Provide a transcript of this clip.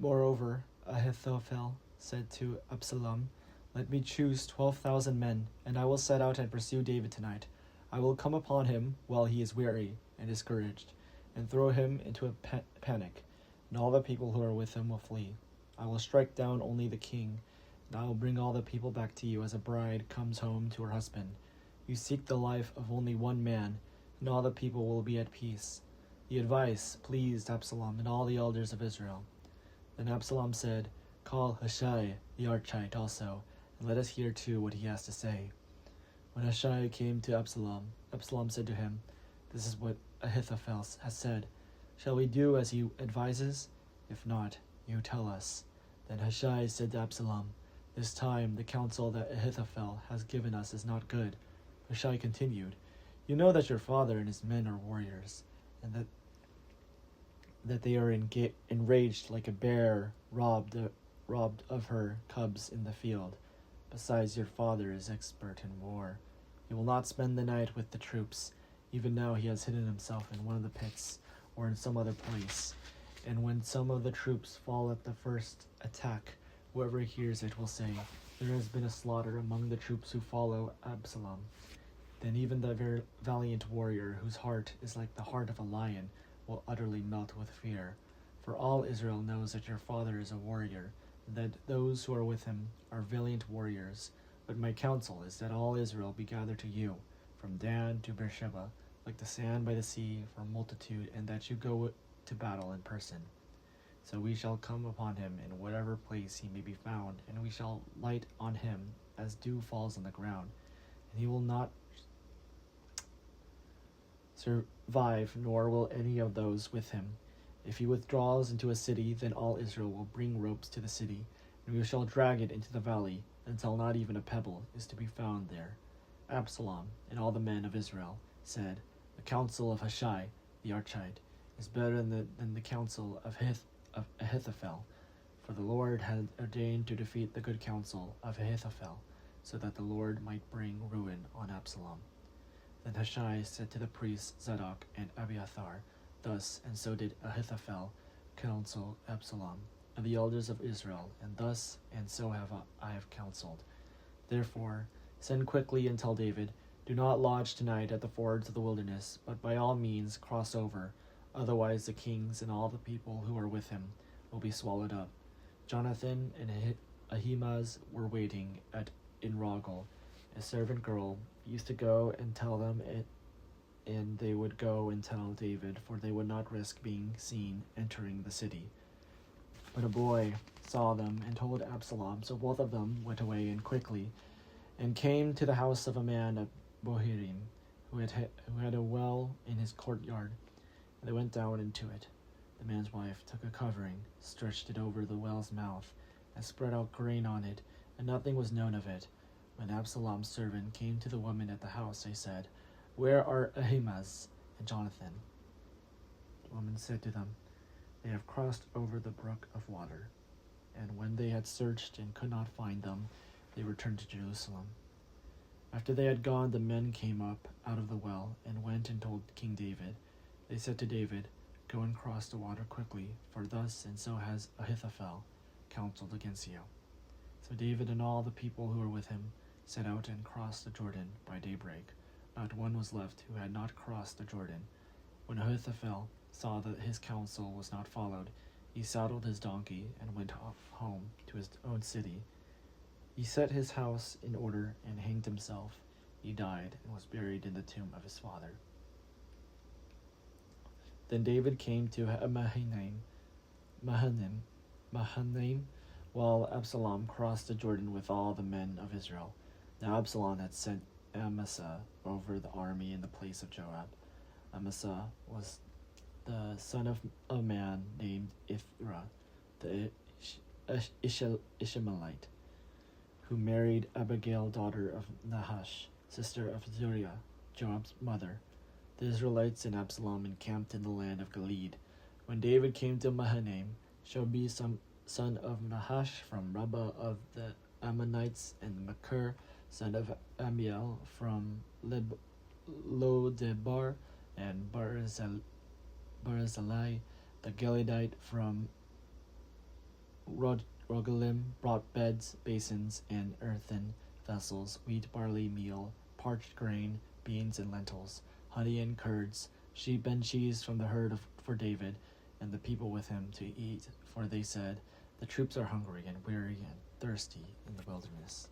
Moreover, Ahithophel said to Absalom, "Let me choose 12,000 men, and I will set out and pursue David tonight. I will come upon him while he is weary and discouraged, and throw him into a panic, and all the people who are with him will flee. I will strike down only the king, and I will bring all the people back to you as a bride comes home to her husband. You seek the life of only one man, and all the people will be at peace." The advice pleased Absalom and all the elders of Israel. Then Absalom said, "Call Hushai the Archite also, and let us hear too what he has to say." When Hushai came to Absalom, Absalom said to him, "This is what Ahithophel has said. Shall we do as he advises? If not, you tell us." Then Hushai said to Absalom, "This time the counsel that Ahithophel has given us is not good." Hushai continued, "You know that your father and his men are warriors, and that they are enraged like a bear robbed of her cubs in the field. Besides, your father is expert in war. He will not spend the night with the troops. Even now he has hidden himself in one of the pits or in some other place. And when some of the troops fall at the first attack, whoever hears it will say, 'There has been a slaughter among the troops who follow Absalom.' Then even the very valiant warrior, whose heart is like the heart of a lion, will utterly melt with fear. For all Israel knows that your father is a warrior, and that those who are with him are valiant warriors. But my counsel is that all Israel be gathered to you, from Dan to Beersheba, like the sand by the sea for multitude, and that you go to battle in person. So we shall come upon him in whatever place he may be found, and we shall light on him as dew falls on the ground, and he will not survive, nor will any of those with him. If he withdraws into a city, then all Israel will bring ropes to the city, and we shall drag it into the valley until not even a pebble is to be found there." Absalom and all the men of Israel said, "The counsel of Hushai the Archite is better than the counsel of Ahithophel, for the Lord had ordained to defeat the good counsel of Ahithophel, so that the Lord might bring ruin on Absalom." Then Hushai said to the priests Zadok and Abiathar, "Thus and so did Ahithophel counsel Absalom, and the elders of Israel, and thus and so I have counseled. Therefore send quickly and tell David, 'Do not lodge tonight at the fords of the wilderness, but by all means cross over, otherwise the kings and all the people who are with him will be swallowed up.'" Jonathan and Ahimaaz were waiting in Rogel. A servant girl used to go and tell them it, and they would go and tell David, for they would not risk being seen entering the city. But a boy saw them and told Absalom, so both of them went away and quickly, and came to the house of a man at Bohirim, who had a well in his courtyard, and they went down into it. The man's wife took a covering, stretched it over the well's mouth, and spread out grain on it, and nothing was known of it. When Absalom's servant came to the woman at the house, they said, "Where are Ahimaaz and Jonathan?" The woman said to them, "They have crossed over the brook of water." And when they had searched and could not find them, they returned to Jerusalem. After they had gone, the men came up out of the well and went and told King David. They said to David, "Go and cross the water quickly, for thus and so has Ahithophel counseled against you." So David and all the people who were with him set out and crossed the Jordan by daybreak. Not one was left who had not crossed the Jordan. When Ahithophel saw that his counsel was not followed, he saddled his donkey and went off home to his own city. He set his house in order and hanged himself. He died and was buried in the tomb of his father. Then David came to Mahanaim, while Absalom crossed the Jordan with all the men of Israel. Now Absalom had sent Amasa over the army in the place of Joab. Amasa was the son of a man named Ithra, the Ishmaelite, who married Abigail, daughter of Nahash, sister of Zeruiah, Joab's mother. The Israelites and Absalom encamped in the land of Gilead. When David came to Mahanaim, Shobi, son of Nahash from Rabbah of the Ammonites, and Machir, son of Amiel from Lodebar, and Barzillai the Gileadite from Rogelim brought beds, basins, and earthen vessels, wheat, barley, meal, parched grain, beans, and lentils, honey and curds, sheep and cheese from the herd for David and the people with him to eat, for they said, "The troops are hungry and weary and thirsty in the wilderness."